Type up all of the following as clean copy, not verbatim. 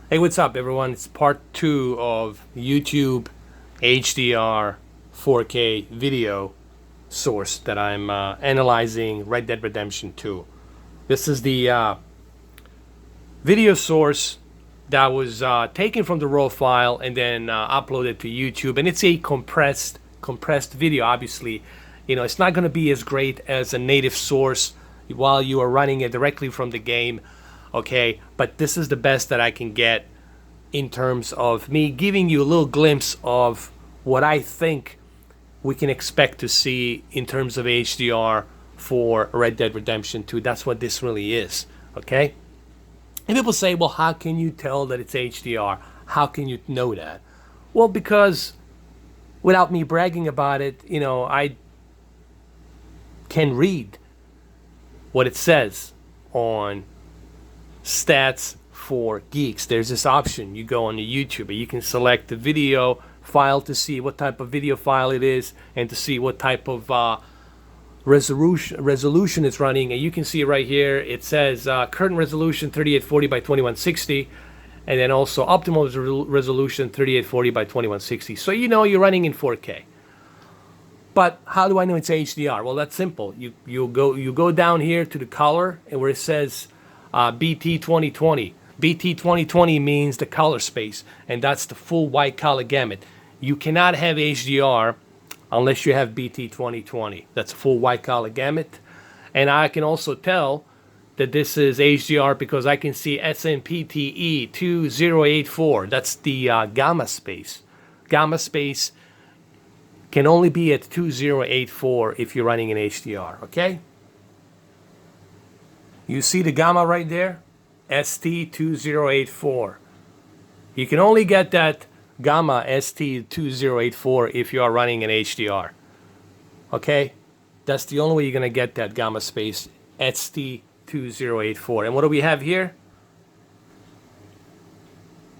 Hey, what's up, everyone? It's part 2 of YouTube HDR 4K video source that I'm analyzing Red Dead Redemption 2. This is the video source that was taken from the raw file and then uploaded to YouTube, and it's a compressed video. Obviously, it's not going to be as great as a native source while you are running it directly from the game. Okay, but this is the best that I can get in terms of me giving you a little glimpse of what I think we can expect to see in terms of HDR for Red Dead Redemption 2. That's what this really is. Okay, and people say, well, how can you tell that it's HDR? How can you know that? Well, because without me bragging about it, I can read what it says on stats for geeks. There's this option. You go on the YouTube and you can select the video file to see what type of video file it is and to see what type of resolution it's running. And you can see right here it says current resolution 3840 by 2160, and then also optimal resolution 3840 by 2160. So you're running in 4K. But how do I know it's HDR? Well, that's simple. You go down here to the color, and where it says BT 2020. BT 2020 means the color space, and that's the full white color gamut. You cannot have HDR unless you have BT 2020. That's a full white color gamut. And I can also tell that this is HDR because I can see SMPTE 2084. That's the gamma space. Gamma space can only be at 2084 if you're running in HDR, okay? You see the gamma right there? ST2084. You can only get that gamma ST2084 if you are running in HDR. Okay? That's the only way you're going to get that gamma space, ST2084. And what do we have here?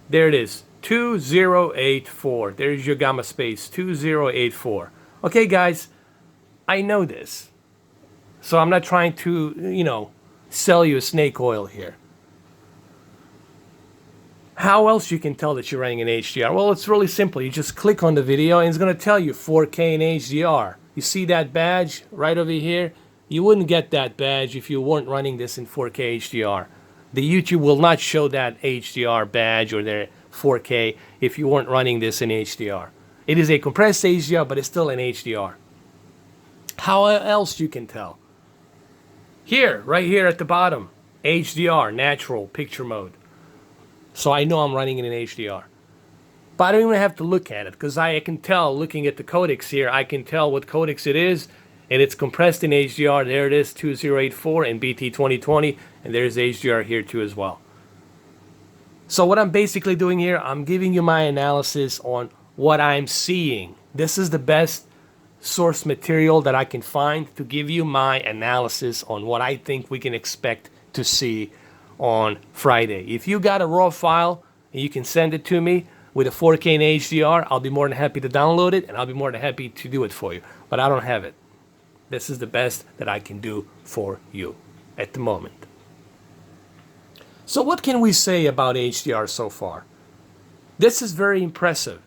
There it is, 2084. There's your gamma space, 2084. Okay, guys, I know this. So I'm not trying to, sell you a snake oil here. How else you can tell that you're running in HDR? Well, it's really simple. You just click on the video and it's going to tell you 4K in HDR. You see that badge right over here? You wouldn't get that badge if you weren't running this in 4K HDR. The YouTube will not show that HDR badge or their 4K if you weren't running this in HDR. It is a compressed HDR, but it's still in HDR. How else you can tell? Here, right here at the bottom, HDR, natural picture mode. So I know I'm running it in HDR. But I don't even have to look at it because I can tell, looking at the codecs here, I can tell what codecs it is, and it's compressed in HDR. There it is, 2084 and BT 2020, and there's HDR here too as well. So what I'm basically doing here, I'm giving you my analysis on what I'm seeing. This is the best source material that I can find to give you my analysis on what I think we can expect to see on Friday. If you got a raw file and you can send it to me with a 4K in HDR, I'll be more than happy to download it, and I'll be more than happy to do it for you. But I don't have it. This is the best that I can do for you at the moment. So what can we say about HDR so far? This is very impressive.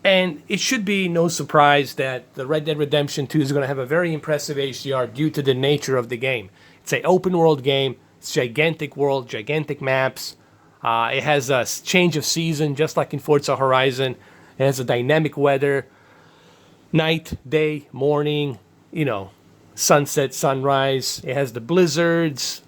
And it should be no surprise that the Red Dead Redemption 2 is going to have a very impressive HDR due to the nature of the game. It's an open world game. It's gigantic world, gigantic maps. It has a change of season, just like in Forza Horizon. It has a dynamic weather, night, day, morning, sunset, sunrise. It has the blizzards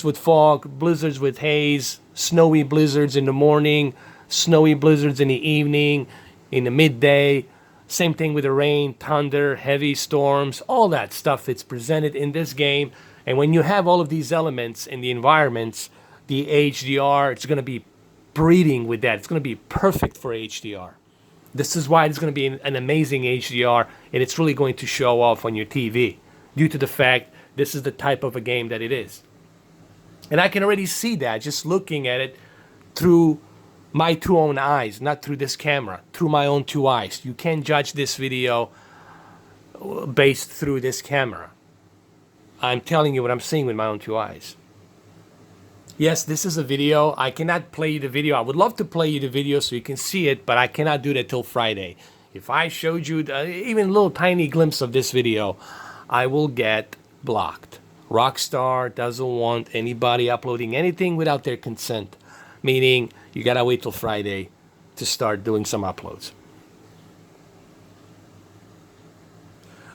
with fog, blizzards with haze, snowy blizzards in the morning, snowy blizzards in the evening, in the midday. Same thing with the rain, thunder, heavy storms, all that stuff that's presented in this game. And when you have all of these elements in the environments, the HDR, it's going to be breeding with that. It's going to be perfect for HDR. This is why it's going to be an amazing HDR, and it's really going to show off on your TV due to the fact this is the type of a game that it is. And I can already see that just looking at it through my two own eyes, not through this camera, through my own two eyes. You can't judge this video based through this camera. I'm telling you what I'm seeing with my own two eyes. Yes, this is a video. I cannot play you the video. I would love to play you the video so you can see it, but I cannot do that till Friday. If I showed you even a little tiny glimpse of this video, I will get blocked. Rockstar doesn't want anybody uploading anything without their consent, meaning you gotta wait till Friday to start doing some uploads.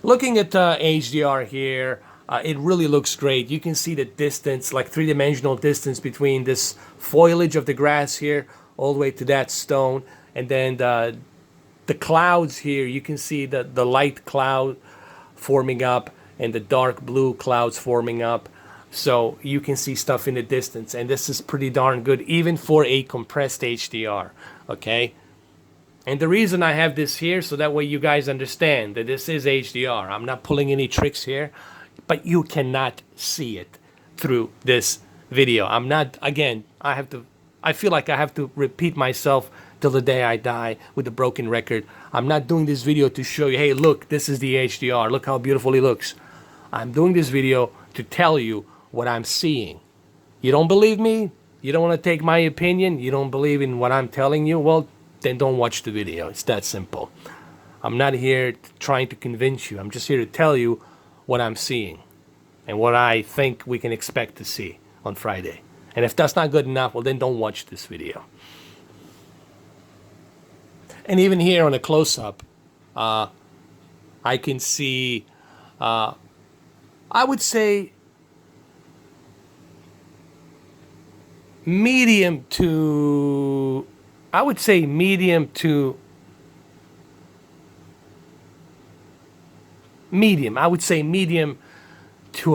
Looking at HDR here, it really looks great. You can see the distance, like three-dimensional distance between this foliage of the grass here all the way to that stone. And then the clouds here, you can see the light cloud forming up and the dark blue clouds forming up. So you can see stuff in the distance. And this is pretty darn good, even for a compressed HDR, okay? And the reason I have this here, so that way you guys understand that this is HDR. I'm not pulling any tricks here, but you cannot see it through this video. I'm not, again, I feel like I have to repeat myself till the day I die with a broken record. I'm not doing this video to show you, hey, look, this is the HDR. Look how beautiful it looks. I'm doing this video to tell you what I'm seeing. You don't believe me? You don't want to take my opinion? You don't believe in what I'm telling you? Well, then don't watch the video. It's that simple. I'm not here trying to convince you. I'm just here to tell you what I'm seeing and what I think we can expect to see on Friday. And if that's not good enough, well, then don't watch this video. And even here on a close-up, I can see, I would say, medium to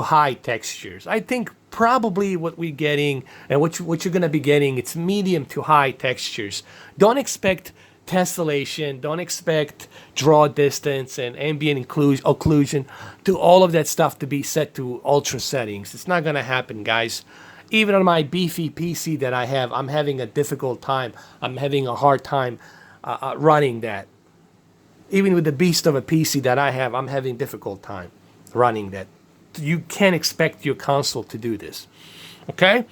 high textures. I think probably what we're getting and what you're going to be getting, it's medium to high textures. Don't expect tessellation, don't expect draw distance and ambient occlusion, to all of that stuff to be set to ultra settings. It's not going to happen, guys. Even on my beefy PC that I have, I'm having a difficult time. I'm having a hard time running that. Even with the beast of a PC that I have, I'm having difficult time running that. You can't expect your console to do this, okay?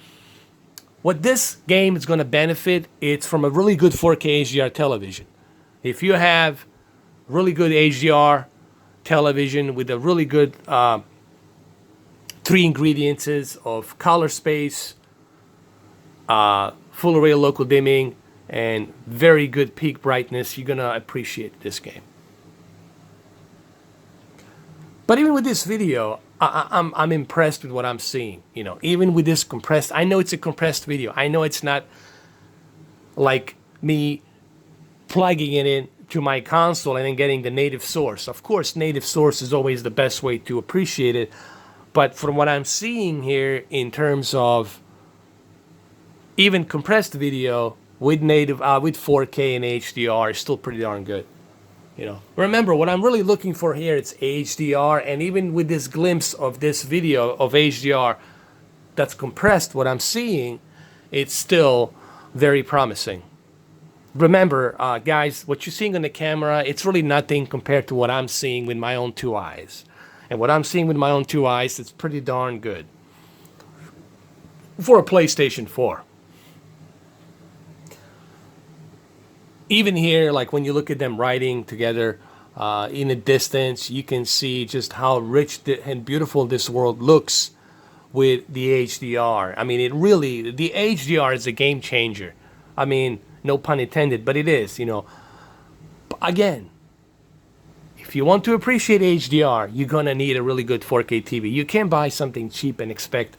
What this game is going to benefit, it's from a really good 4K HDR television. If you have really good HDR television with a really good three ingredients of color space, full array local dimming, and very good peak brightness, you're going to appreciate this game. But even with this video, I'm impressed with what I'm seeing. You know, even with this compressed, I know it's a compressed video. I know it's not like me plugging it in to my console and then getting the native source. Of course, native source is always the best way to appreciate it. But from what I'm seeing here in terms of even compressed video with native, with 4K and HDR, is still pretty darn good. You know, remember what I'm really looking for here, it's HDR, and even with this glimpse of this video of HDR that's compressed, what I'm seeing, it's still very promising. Remember, guys, what you're seeing on the camera, it's really nothing compared to what I'm seeing with my own two eyes. And what I'm seeing with my own two eyes, it's pretty darn good for a PlayStation 4. Even here, like when you look at them riding together in the distance, you can see just how rich and beautiful this world looks with the HDR. I mean, it really, the HDR is a game changer. I mean, no pun intended, but it is, you know. Again, if you want to appreciate HDR, you're going to need a really good 4K TV. You can't buy something cheap and expect...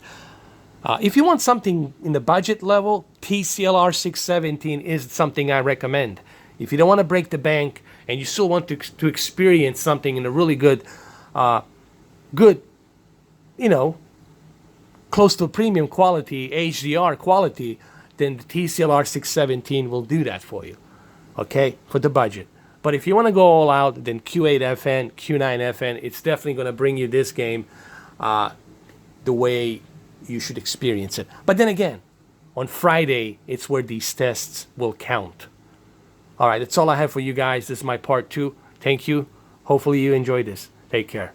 if you want something in the budget level, TCLR 617 is something I recommend. If you don't want to break the bank and you still want to experience something in a really good, you know, close to premium quality, HDR quality, then the TCLR 617 will do that for you, okay, for the budget. But if you want to go all out, then Q8fn, Q9fn, it's definitely going to bring you this game the way you should experience it. But then again, on Friday, it's where these tests will count. All right, that's all I have for you guys. This is my part 2. Thank you. Hopefully you enjoyed this. Take care.